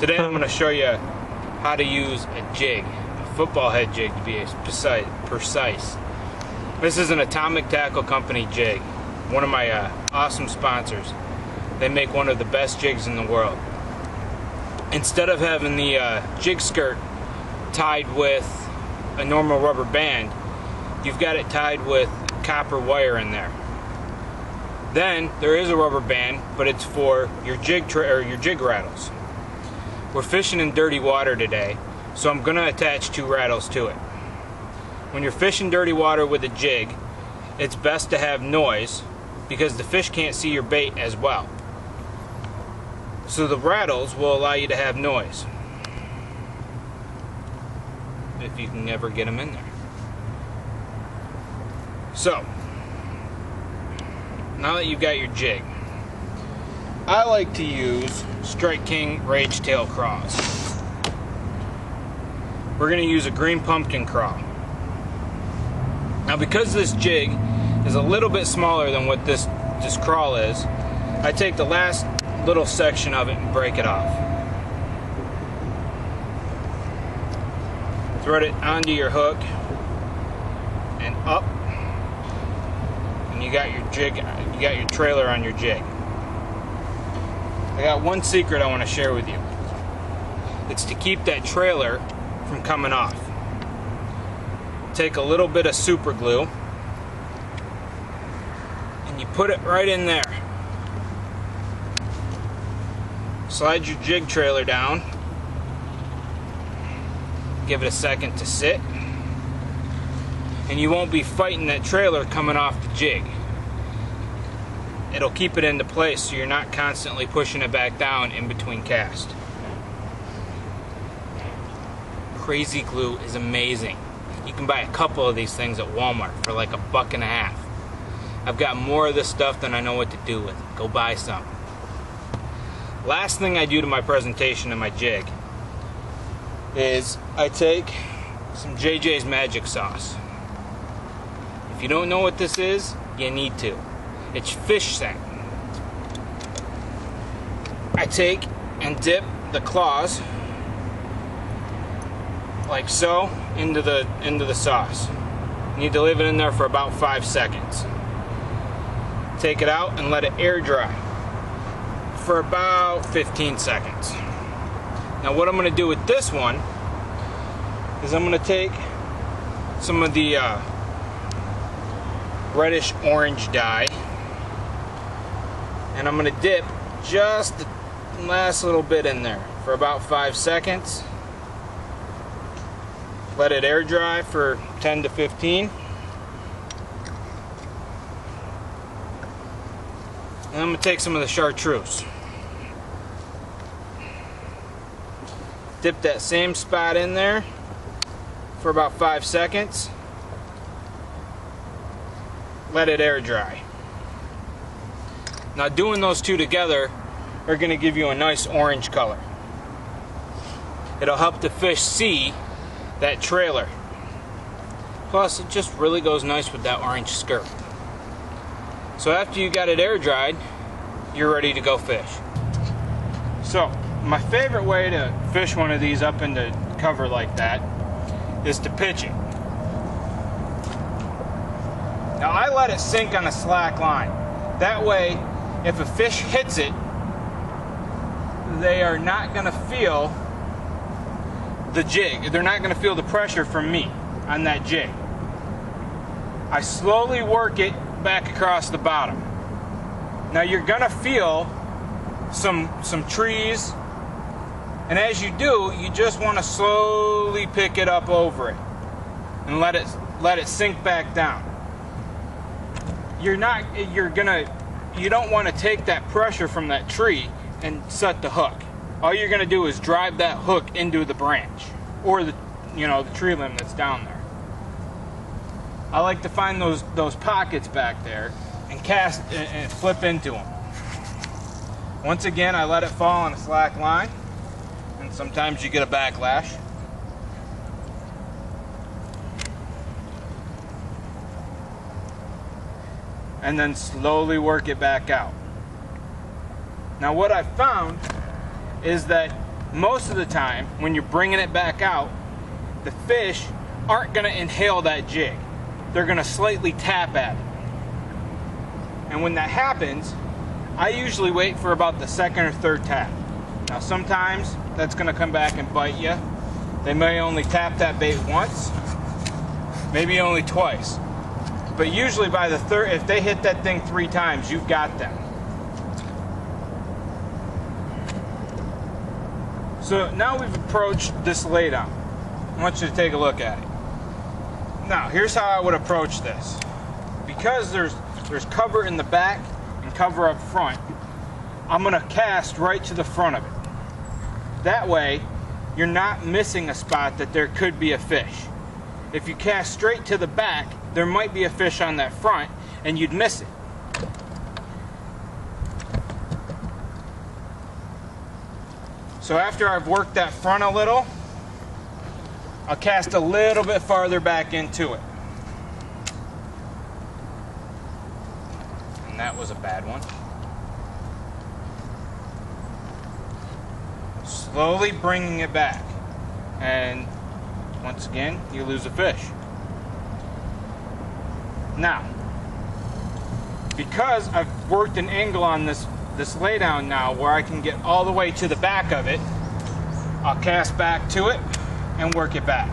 Today I'm going to show you how to use a jig, a football head jig to be precise. This is an Atomic Tackle Company jig, one of my awesome sponsors. They make one of the best jigs in the world. Instead of having the jig skirt tied with a normal rubber band, you've got it tied with copper wire in there. Then there is a rubber band, but it's for your jig rattles. We're fishing in dirty water today, so I'm going to attach 2 rattles to it. When you're fishing dirty water with a jig, it's best to have noise because the fish can't see your bait as well. So the rattles will allow you to have noise, if you can ever get them in there. So, now that you've got your jig, I like to use Strike King Rage Tail Craws. We're going to use a green pumpkin craw. Now because this jig is a little bit smaller than what this crawl is, I take the last little section of it and break it off. Thread it onto your hook and up, and you got your jig, you got your trailer on your jig. I got one secret I want to share with you. It's to keep that trailer from coming off. Take a little bit of super glue and you put it right in there. Slide your jig trailer down. Give it a second to sit. And you won't be fighting that trailer coming off the jig. It'll keep it into place so you're not constantly pushing it back down in between casts. Crazy glue is amazing. You can buy a couple of these things at Walmart for like $1.50. I've got more of this stuff than I know what to do with. Go buy some. Last thing I do to my presentation of my jig is I take some JJ's Magic Sauce. If you don't know what this is, you need to. It's fish scent. I take and dip the claws like so into the sauce. You need to leave it in there for about 5 seconds. Take it out and let it air dry for about 15 seconds. Now what I'm going to do with this one is I'm going to take some of the reddish orange dye and I'm going to dip just the last little bit in there for about 5 seconds. Let it air dry for 10 to 15. And I'm going to take some of the chartreuse. Dip that same spot in there for about 5 seconds. Let it air dry. Now doing those two together are going to give you a nice orange color. It'll help the fish see that trailer. Plus it just really goes nice with that orange skirt. So after you got it air dried, you're ready to go fish. So my favorite way to fish one of these up into cover like that is to pitch it. Now I let it sink on a slack line. That way, if a fish hits it, they are not going to feel the jig. They're not going to feel the pressure from me on that jig. I slowly work it back across the bottom. Now you're going to feel some trees, and as you do, you just want to slowly pick it up over it and let it sink back down. You don't want to take that pressure from that tree and set the hook. All you're going to do is drive that hook into the branch or the tree limb that's down there. I like to find those pockets back there and cast and flip into them. Once again, I let it fall on a slack line, and sometimes you get a backlash. And then slowly work it back out. Now what I've found is that most of the time when you're bringing it back out, the fish aren't going to inhale that jig. They're going to slightly tap at it. And when that happens, I usually wait for about the second or third tap. Now sometimes that's going to come back and bite you. They may only tap that bait once, maybe only twice. But usually by the third, if they hit that thing 3 times, you've got them. So now we've approached this laydown. I want you to take a look at it. Now, here's how I would approach this. Because there's cover in the back and cover up front, I'm going to cast right to the front of it. That way, you're not missing a spot that there could be a fish. If you cast straight to the back, there might be a fish on that front, and you'd miss it. So after I've worked that front a little, I'll cast a little bit farther back into it. And that was a bad one. Slowly bringing it back. And once again, you lose a fish. Now, because I've worked an angle on this laydown now where I can get all the way to the back of it, I'll cast back to it and work it back.